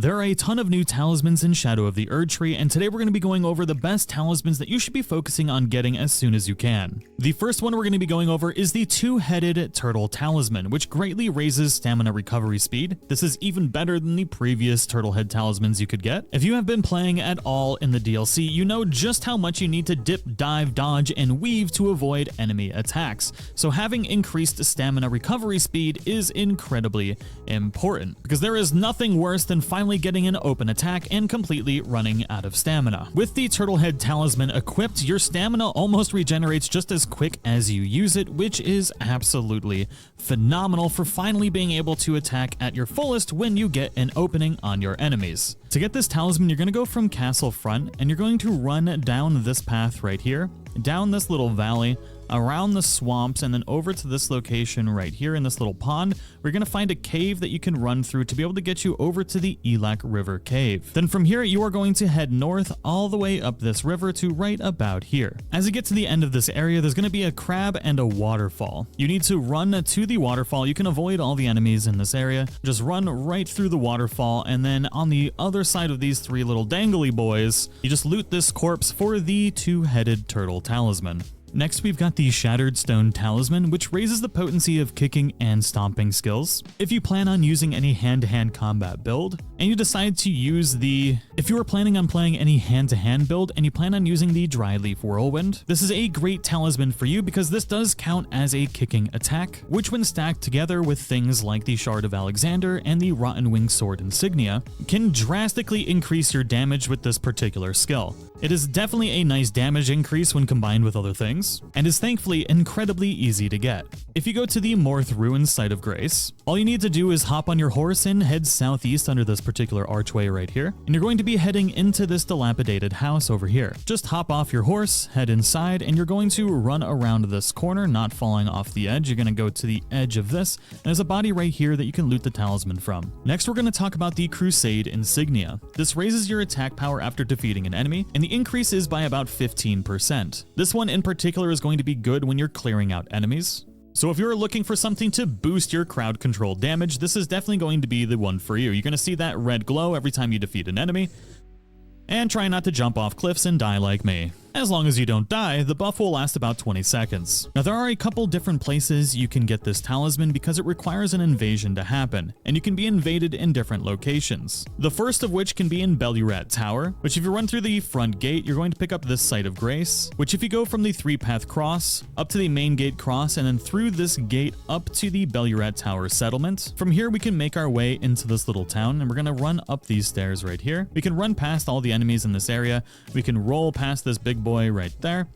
There are a ton of new talismans in Shadow of the Erdtree, and today we're going to be going over the best talismans that you should be focusing on getting as soon as you can. The first one we're going to be going over is the Two-Headed Turtle Talisman, which greatly raises stamina recovery speed. This is even better than the previous turtle head talismans you could get. If you have been playing at all in the DLC, you know just how much you need to dip, dive, dodge, and weave to avoid enemy attacks. So having increased stamina recovery speed is incredibly important, because there is nothing worse than finally getting an open attack and completely running out of stamina. With the Turtle Head Talisman equipped, your stamina almost regenerates just as quick as you use it, which is absolutely phenomenal for finally being able to attack at your fullest when you get an opening on your enemies. To get this talisman, you're going to go from Castle Front, and you're going to run down this path right here, down this little valley, around the swamps, and then over to this location right here in this little pond. We're going to find a cave that you can run through to be able to get you over to the Elak River Cave. Then from here, you are going to head north all the way up this river to right about here. As you get to the end of this area, there's going to be a crab and a waterfall. You need to run to the waterfall. You can avoid all the enemies in this area. Just run right through the waterfall, and then on the other side of these three little dangly boys, you just loot this corpse for the Two-Headed Turtle Talisman. Next, we've got the Shattered Stone Talisman, which raises the potency of kicking and stomping skills. If you plan on using any hand-to-hand combat build, and you decide to use if you are planning on playing any hand-to-hand build and you plan on using the Dry Leaf Whirlwind, this is a great talisman for you because this does count as a kicking attack, which when stacked together with things like the Shard of Alexander and the Rotten Wing Sword Insignia, can drastically increase your damage with this particular skill. It is definitely a nice damage increase when combined with other things, and is thankfully incredibly easy to get. If you go to the Morth Ruins Site of Grace, all you need to do is hop on your horse and head southeast under this particular archway right here, and you're going to be heading into this dilapidated house over here. Just hop off your horse, head inside, and you're going to run around this corner, not falling off the edge. You're going to go to the edge of this, and there's a body right here that you can loot the talisman from. Next, we're going to talk about the Crusade Insignia. This raises your attack power after defeating an enemy, and the increase is by about 15%. This one in particular is going to be good when you're clearing out enemies. So if you're looking for something to boost your crowd control damage, this is definitely going to be the one for you. You're going to see that red glow every time you defeat an enemy. And try not to jump off cliffs and die like me. As long as you don't die, the buff will last about 20 seconds. Now there are a couple different places you can get this talisman because it requires an invasion to happen, and you can be invaded in different locations. The first of which can be in Bellurat Tower, which if you run through the front gate, you're going to pick up this Site of Grace, which if you go from the 3-path cross, up to the main gate cross, and then through this gate up to the Bellurat Tower settlement. From here we can make our way into this little town, and we're going to run up these stairs right here. We can run past all the enemies in this area, we can roll past this big boy right there,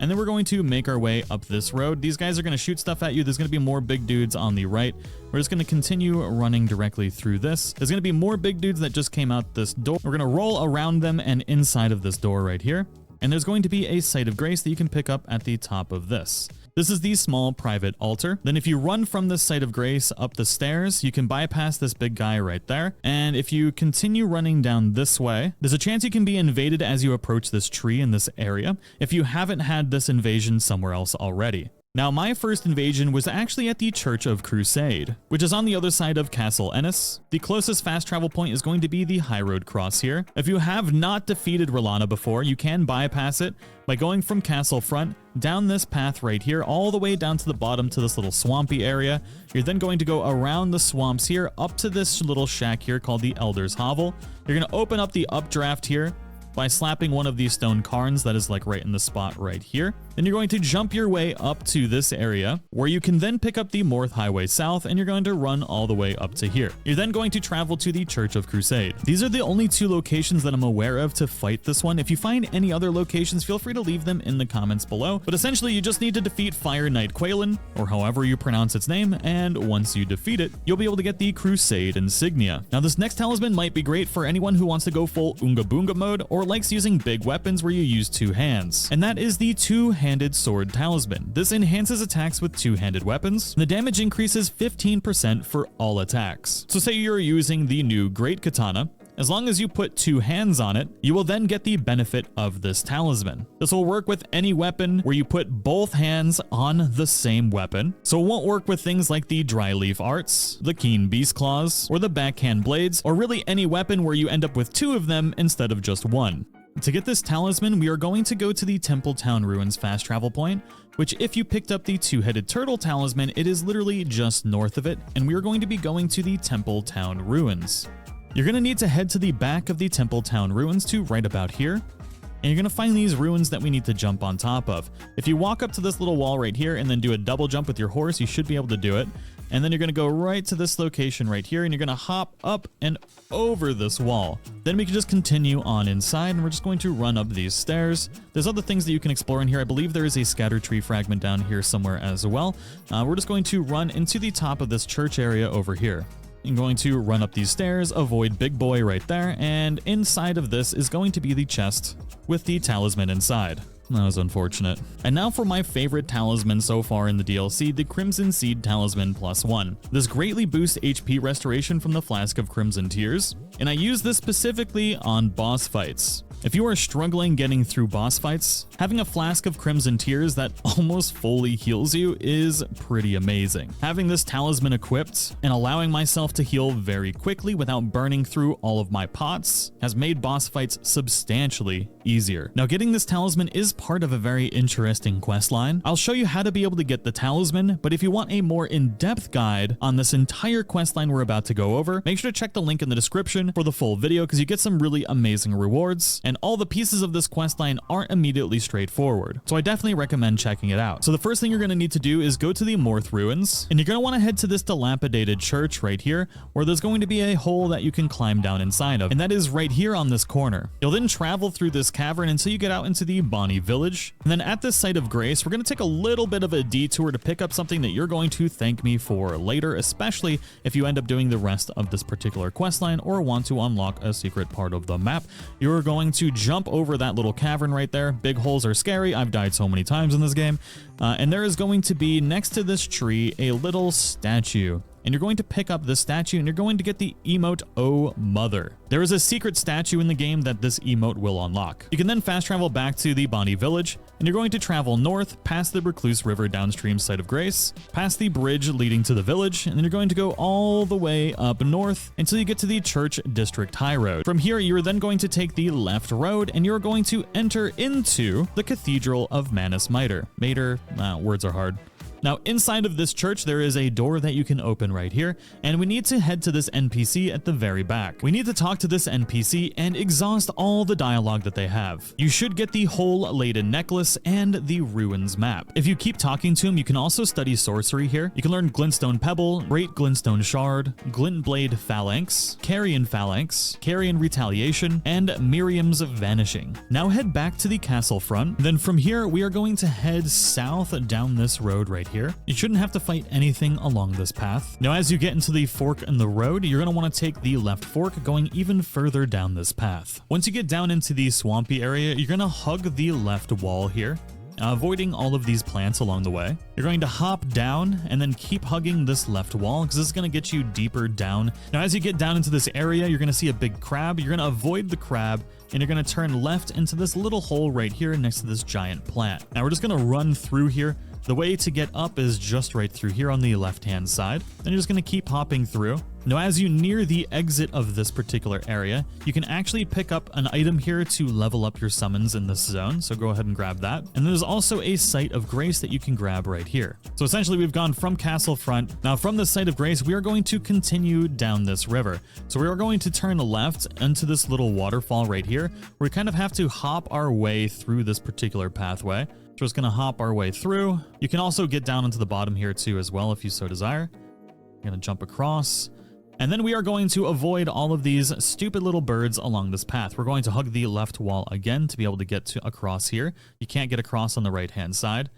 and then we're going to make our way up this road. These guys are going to shoot stuff at you. There's going to be more big dudes on the right. We're just going to continue running directly through this. There's going to be more big dudes that just came out this door. We're going to roll around them and inside of this door right here, and there's going to be a Site of Grace that you can pick up at the top of this. This is the small private altar. Then if you run from this Site of Grace up the stairs, you can bypass this big guy right there. And if you continue running down this way, there's a chance you can be invaded as you approach this tree in this area if you haven't had this invasion somewhere else already. Now, my first invasion was actually at the Church of Crusade, which is on the other side of Castle Ennis. The closest fast travel point is going to be the High Road Cross here. If you have not defeated R'hllana before, you can bypass it by going from Castle Front down this path right here, all the way down to the bottom to this little swampy area. You're then going to go around the swamps here, up to this little shack here called the Elder's Hovel. You're going to open up the updraft here by slapping one of these stone cairns that is like right in the spot right here. Then you're going to jump your way up to this area where you can then pick up the Morth Highway South, and you're going to run all the way up to here. You're then going to travel to the Church of Crusade. These are the only two locations that I'm aware of to fight this one. If you find any other locations, feel free to leave them in the comments below. But essentially, you just need to defeat Fire Knight Quaylen, or however you pronounce its name, and once you defeat it, you'll be able to get the Crusade Insignia. Now, this next talisman might be great for anyone who wants to go full Oonga Boonga mode or likes using big weapons where you use two hands, and that is the Two-Handed Sword Talisman. This enhances attacks with two-handed weapons. The damage increases 15% for all attacks. So say you're using the new Great Katana, As long as you put 2 hands on it, you will then get the benefit of this talisman. This will work with any weapon where you put both hands on the same weapon, so it won't work with things like the dry leaf arts, the keen beast claws, or the backhand blades, or really any weapon where you end up with 2 of them instead of just 1. To get this talisman, we are going to go to the Templetown Ruins fast travel point, which if you picked up the Two-Headed Turtle talisman, it is literally just north of it, and we are going to be going to the Templetown Ruins. You're going to need to head to the back of the Templetown Ruins to right about here, and you're going to find these ruins that we need to jump on top of. If you walk up to this little wall right here and then do a double jump with your horse, you should be able to do it. And then you're going to go right to this location right here, and you're going to hop up and over this wall. Then we can just continue on inside, and we're just going to run up these stairs. There's other things that you can explore in here. I believe there is a scatter tree fragment down here somewhere as well. We're just going to run into the top of this church area over here. I'm going to run up these stairs, avoid Big Boy right there, and inside of this is going to be the chest with the talisman inside. That was unfortunate. And now for my favorite talisman so far in the DLC, the Crimson Seed Talisman +1. This greatly boosts HP restoration from the Flask of Crimson Tears, and I use this specifically on boss fights. If you are struggling getting through boss fights, having a Flask of Crimson Tears that almost fully heals you is pretty amazing. Having this talisman equipped and allowing myself to heal very quickly without burning through all of my pots has made boss fights substantially easier. Now, getting this talisman is part of a very interesting quest line. I'll show you how to be able to get the talisman, but if you want a more in-depth guide on this entire quest line we're about to go over, make sure to check the link in the description for the full video because you get some really amazing rewards. And all the pieces of this questline aren't immediately straightforward, so I definitely recommend checking it out. So the first thing you're going to need to do is go to the Morth Ruins, and you're going to want to head to this dilapidated church right here, where there's going to be a hole that you can climb down inside of, and that is right here on this corner. You'll then travel through this cavern until you get out into the Bonnie Village, and then at this site of grace, we're going to take a little bit of a detour to pick up something that you're going to thank me for later, especially if you end up doing the rest of this particular questline or want to unlock a secret part of the map. You're going to jump over that little cavern right there. Big holes are scary. I've died so many times in this game. And there is going to be next to this tree a little statue. And you're going to pick up this statue and you're going to get the emote "Oh Mother." There is a secret statue in the game that this emote will unlock. You can then fast travel back to the Bonnie Village, and you're going to travel north past the Recluse River downstream site of grace, past the bridge leading to the village, and then you're going to go all the way up north until you get to the Church District High Road. From here, you're then going to take the left road, and you're going to enter into the Cathedral of Manus Mitre. Words are hard. Now, inside of this church, there is a door that you can open right here, and we need to head to this NPC at the very back. We need to talk to this NPC and exhaust all the dialogue that they have. You should get the Hole-Laden Necklace and the Ruins map. If you keep talking to him, you can also study sorcery here. You can learn Glintstone Pebble, Great Glintstone Shard, Glintblade Phalanx, Carrion Phalanx, Carrion Retaliation, and Miriam's Vanishing. Now head back to the castle front. Then from here, we are going to head south down this road right here. You shouldn't have to fight anything along this path. Now, as you get into the fork in the road, you're going to want to take the left fork going even further down this path. Once you get down into the swampy area, you're going to hug the left wall here, avoiding all of these plants along the way. You're going to hop down and then keep hugging this left wall because this is going to get you deeper down. Now, as you get down into this area, you're going to see a big crab. You're going to avoid the crab and you're going to turn left into this little hole right here next to this giant plant. Now, we're just going to run through here. The way to get up is just right through here on the left-hand side. Then you're just going to keep hopping through. Now, as you near the exit of this particular area, you can actually pick up an item here to level up your summons in this zone. So go ahead and grab that. And there's also a Site of Grace that you can grab right here. So essentially, we've gone from Castle Front. Now, from the Site of Grace, we are going to continue down this river. So we are going to turn left into this little waterfall right here, where we kind of have to hop our way through this particular pathway. So we're just going to hop our way through. You can also get down into the bottom here too as well if you so desire. You're going to jump across. And then we are going to avoid all of these stupid little birds along this path. We're going to hug the left wall again to be able to get to across here. You can't get across on the right-hand side.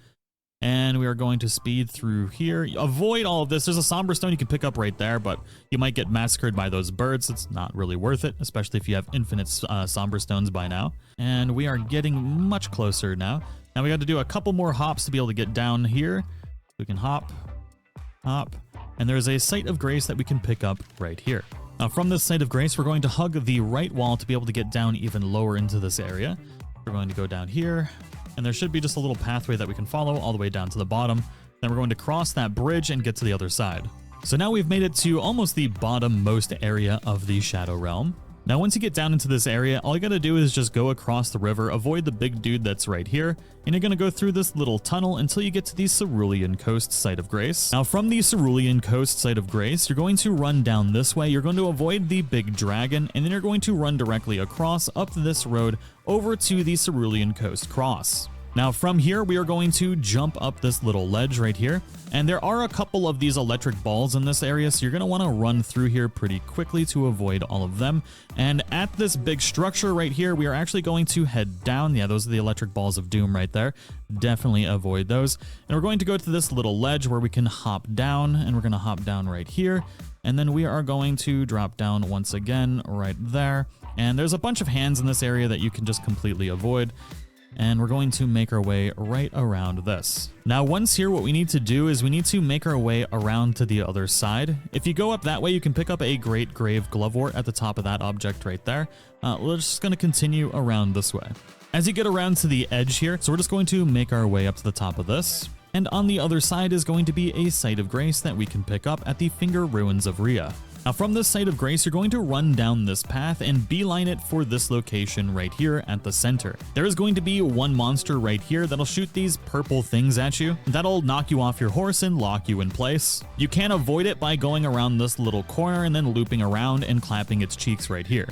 And we are going to speed through here. Avoid all of this. There's a somber stone you can pick up right there, but you might get massacred by those birds. It's not really worth it, especially if you have infinite somber stones by now. And we are getting much closer now. Now we got to do a couple more hops to be able to get down here. We can hop, hop, and there's a Site of Grace that we can pick up right here. Now from this site of grace, we're going to hug the right wall to be able to get down even lower into this area. We're going to go down here, and there should be just a little pathway that we can follow all the way down to the bottom. Then we're going to cross that bridge and get to the other side. So now we've made it to almost the bottom-most area of the Shadow Realm. Now once you get down into this area, all you gotta do is just go across the river, avoid the big dude that's right here, and you're gonna go through this little tunnel until you get to the Cerulean Coast Site of Grace. Now from the Cerulean Coast Site of Grace, you're going to run down this way, you're going to avoid the big dragon, and then you're going to run directly across up this road over to the Cerulean Coast Cross. Now from here, we are going to jump up this little ledge right here, and there are a couple of these electric balls in this area, so you're going to want to run through here pretty quickly to avoid all of them. And at this big structure right here, we are actually going to head down. Yeah, those are the electric balls of doom right there. Definitely avoid those. And we're going to go to this little ledge where we can hop down, and we're going to hop down right here. And then we are going to drop down once again right there. And there's a bunch of hands in this area that you can just completely avoid. And we're going to make our way right around this. Now once here, what we need to do is we need to make our way around to the other side. If you go up that way, you can pick up a Great Grave Glovewort at the top of that object right there. We're just going to continue around this way. As you get around to the edge here, so we're just going to make our way up to the top of this. And on the other side is going to be a Site of Grace that we can pick up at the Finger Ruins of Rhea. Now from this Site of Grace, you're going to run down this path and beeline it for this location right here at the center. There is going to be one monster right here that'll shoot these purple things at you. That'll knock you off your horse and lock you in place. You can avoid it by going around this little corner and then looping around and clapping its cheeks right here.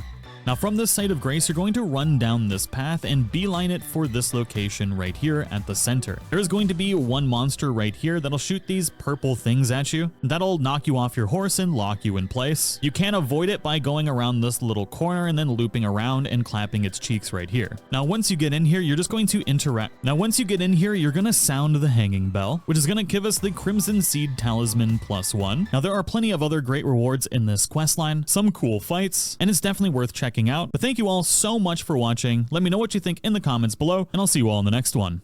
Now from this Site of Grace, you're going to run down this path and beeline it for this location right here at the center. There is going to be one monster right here that'll shoot these purple things at you. That'll knock you off your horse and lock you in place. You can avoid it by going around this little corner and then looping around and clapping its cheeks right here. Now once you get in here, you're just going to interact. Now once you get in here, you're going to sound the hanging bell, which is going to give us the Crimson Seed Talisman +1. Now there are plenty of other great rewards in this questline, some cool fights, and it's definitely worth checking out. But thank you all so much for watching. Let me know what you think in the comments below, and I'll see you all in the next one.